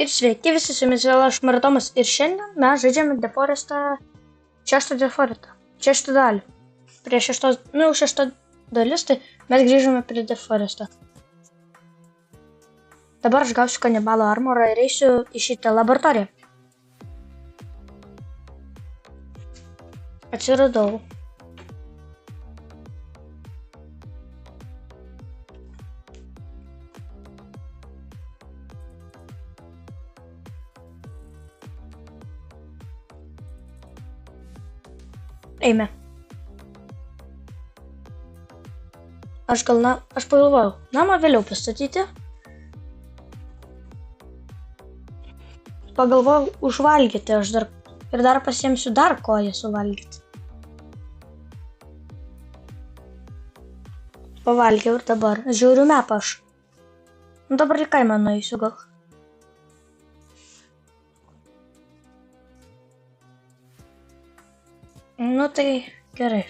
Ir sveiki visi, su jumis vėl aš Maratomas ir šiandien mes žaidžiame The Forestą, šeštą The Forestą, šeštą dalį. Prie šeštos, šešta dalis, tai mes grįžome prie The Forestą. Dabar aš gausiu kanibalo armorą ir eisiu į šitą laboratoriją. Atsiradau. Eime. Aš pagalvojau, namą vėliau pastatyti. Pagalvojau užvalgyti ir dar pasiimsiu dar koją suvalgyti. Pavalgiau ir dabar žiūriu mapą aš. Dabar į kaimą nueisiu gal. Tai gerai.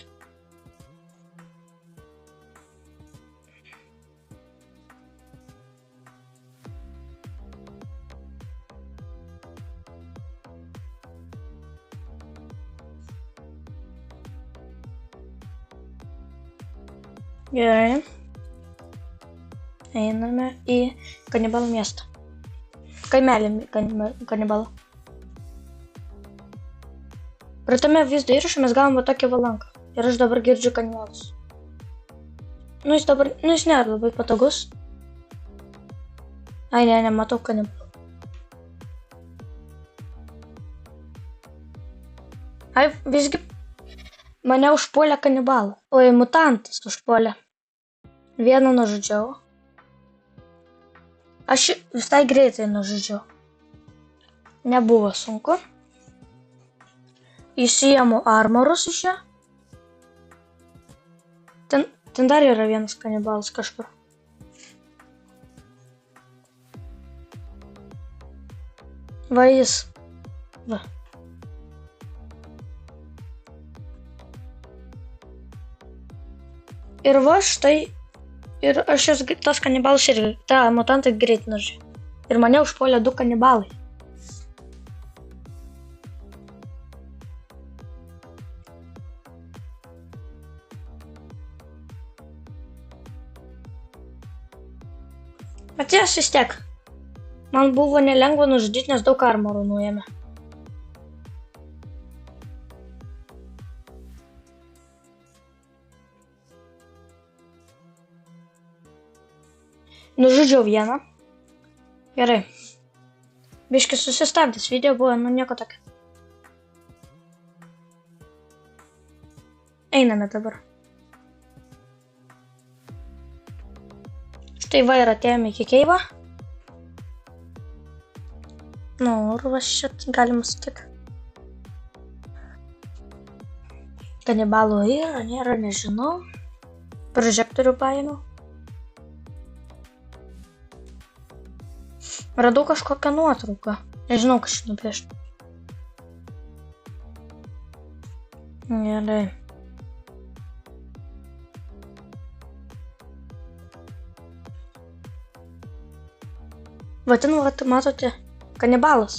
Gerai. Einame į kanibalų miestą. Kaimelį kanibalą. Pratame vaizdo įrašą mes gavom va tokį valanką. Ir aš dabar girdžiu kanibalus. Jis nėra labai patogus. Ai, nematau kanibalų. Ai, visgi mane užpuolė kanibalą. Oi, mutantas užpuolė. Vieną nužudžiau. Aš visai greitai nužudžiau. Nebuvo sunku. Įsiėmu armorus iš jo. Ten dar yra vienas kanibalas kažkur. Va jis. Va. Ir va štai. Ir aš tas kanibalas irgi. Ta mutantai greit nužudė. Ir mane užpuolė 2 kanibalai. Atėjęs vis tiek. Man buvo nelengva nužudyti, nes daug armorų nuėmė. Nužudžiau vieną. Gerai. Biškį susistabdęs video buvo, nieko tokio. Einame dabar. Štai va ir atėjome iki keivą. Ir va šit galima sakyti. Kanibalų yra, nėra, nežinau. Prožektorių paėmiau. Radau kažkokią nuotrauką. Nežinau, kas čia nupiešti. Gerai. Va ten, matote, kanibalas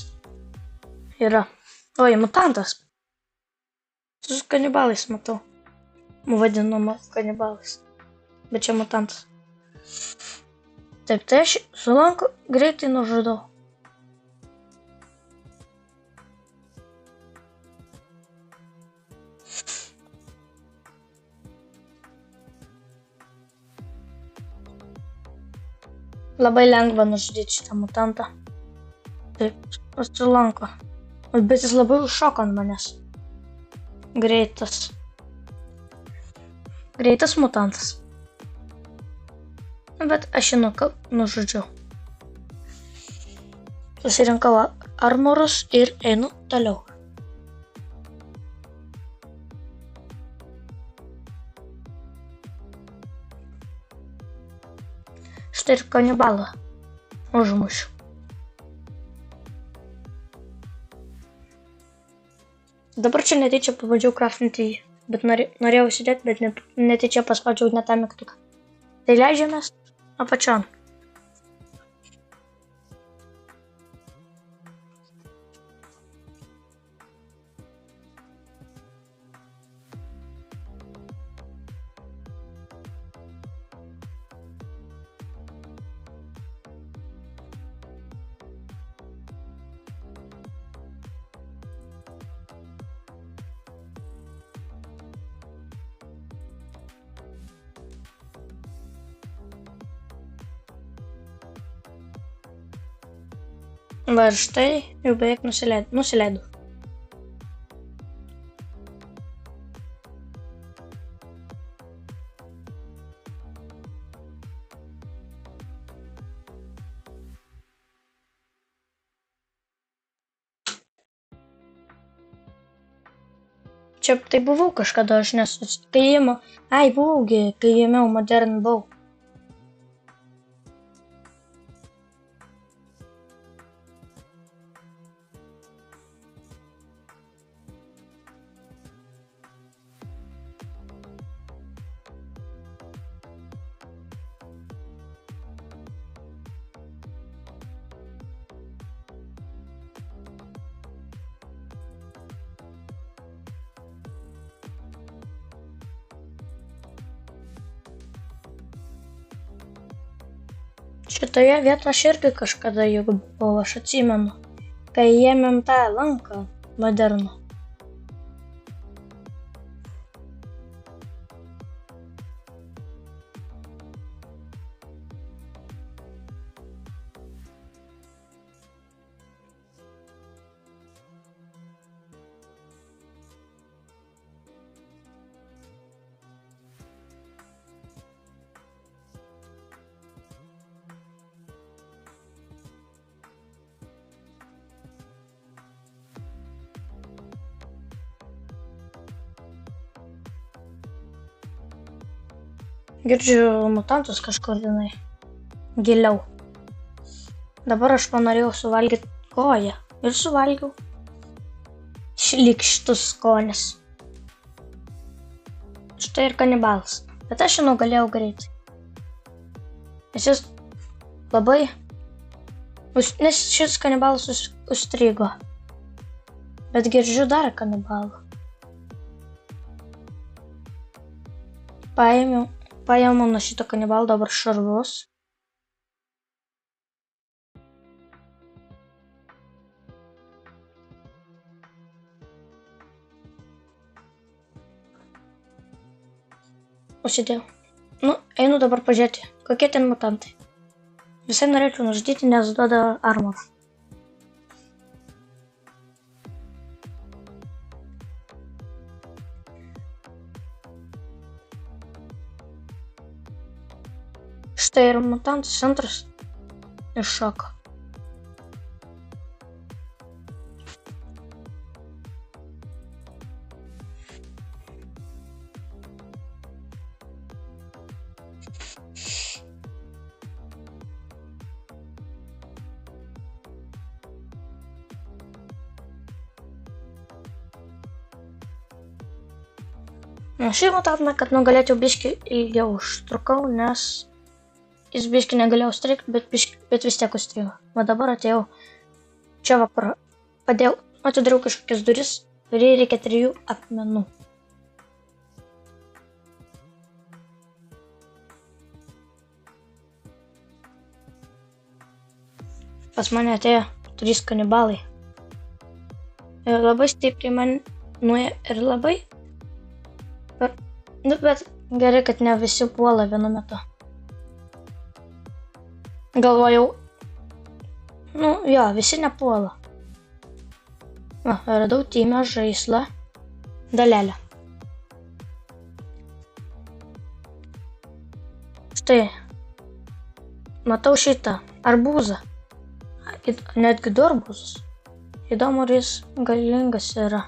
yra. Oi, mutantas. Su kanibalais matau. Vadinama kanibalas. Bet čia mutantas. Taip, tai aš su lanku greitai nužudau. Labai lengva nužudyti šitą mutantą. Taip, su lanku. Bet jis labai užšoko ant manęs. Greitas. Greitas mutantas. Bet aš jį nužudžiau. Susirinkau armorus ir einu toliau. Štai ir kanibalą užmušiu. Dabar čia netyčia pabandžiau craftinti jį, bet norėjau įsidėti, bet netyčia paspaudžiau ne tą mygtuką. Tai leidžiamės apačion. Va ir štai, jau beveik nusileidau. Čia tai buvau kažkada, aš nesu, kai ėmiau, kai ėmiau Modern Bow. Šitoje vietoje aš irgi kažkada juk buvau, aš atsimenu, kai ėmėm tą lanką modernų. Girdžiu mutantus kažkur giliau. Dabar aš panorėjau suvalgyti koją ir suvalgiau. Šlykštus skonis. Štai ir kanibalas. Bet aš jį nugalėjau greitai. Nes šis kanibalas užstrigo. Bet girdžiu dar kanibalą. Paėmiau nuo šito kanibalo dabar šarvus. Užsidėjau. Einu dabar pažiūrėti, kokie ten mutantai. Visai norėčiau nužudyti, nes duoda armorą. Štai ir mutantų centras iššoko. Šį mutantą, kad nugalėčiau biškį ilgiau užtrukau, nes jis biškį negalėjau strikti, bet vis tiek užstrigo. O dabar atėjau čia atidariau kažkokias duris, kuriai reikia 3 akmenų. Pas mane atėjo 3 kanibalai. Ir labai stipriai man nuėjo ir labai. Bet gerai, kad ne visi puola vienu metu. Galvojau, visi nepuola. Radau Timio žaislą dalelę. Štai, matau šitą arbūzą. Netgi 2 arbūzus. Įdomu, ar jis galingas yra.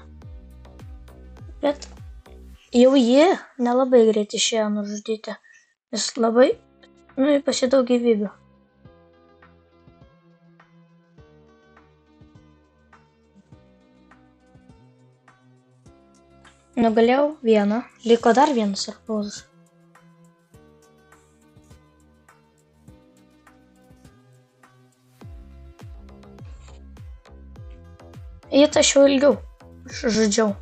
Bet jau jį nelabai greit išėjo nužudyti. Jis labai, pasidaug gyvybių. Nugalėjau vieną, liko dar vienas arbūzas. Jį tašiau ilgiau, žudžiau.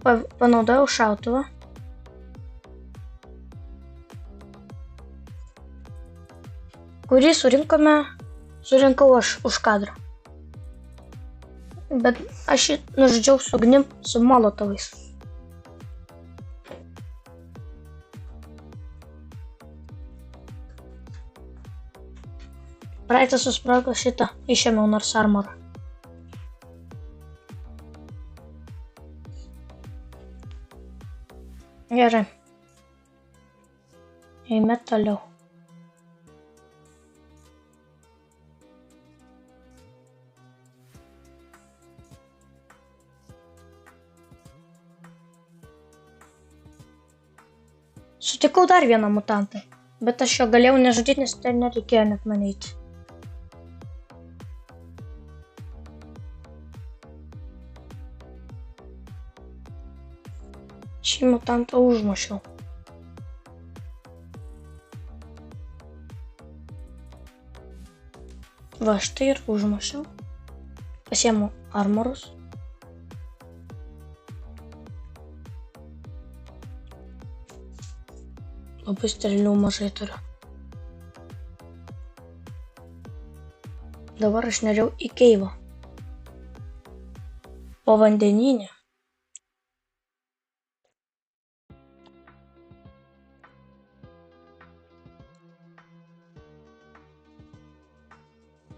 Panaudojau šautuvą. Kurį surinkau aš už kadrą. Bet aš jį nužudžiau su ugnim, su molotovais. Praeitą susprogo šitą, išėmiau nors armorą. Gerai. Eime toliau. Sutikau dar vieną mutantą, bet aš jo galėjau nežudyti, nes ten nereikėjo net manyti. Šį mutantą užmušiau. Va, štai ir užmušiau. Pasiemu armorus. Labai strėlių mažai turiu. Dabar aš neriau į keivą. Po vandeninį.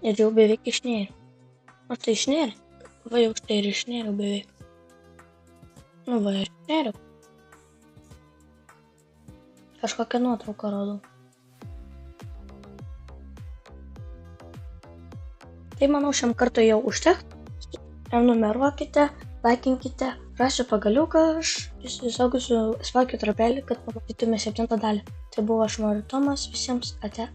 Ir jau beveik išnėriau. O tai išnėriau? Va, jau štai ir išnėriau beveik. Nu va, išnėriau. Kažkokią nuotrauką rodau. Tai manau šiam kartui jau užteks. Prenumeruokite, laikinkite, rasiu pagaliuką, aš įsisaugusiu spaukiu trapelį, kad pamatytume 7 dalį. Tai buvo aš Tomas, visiems ate.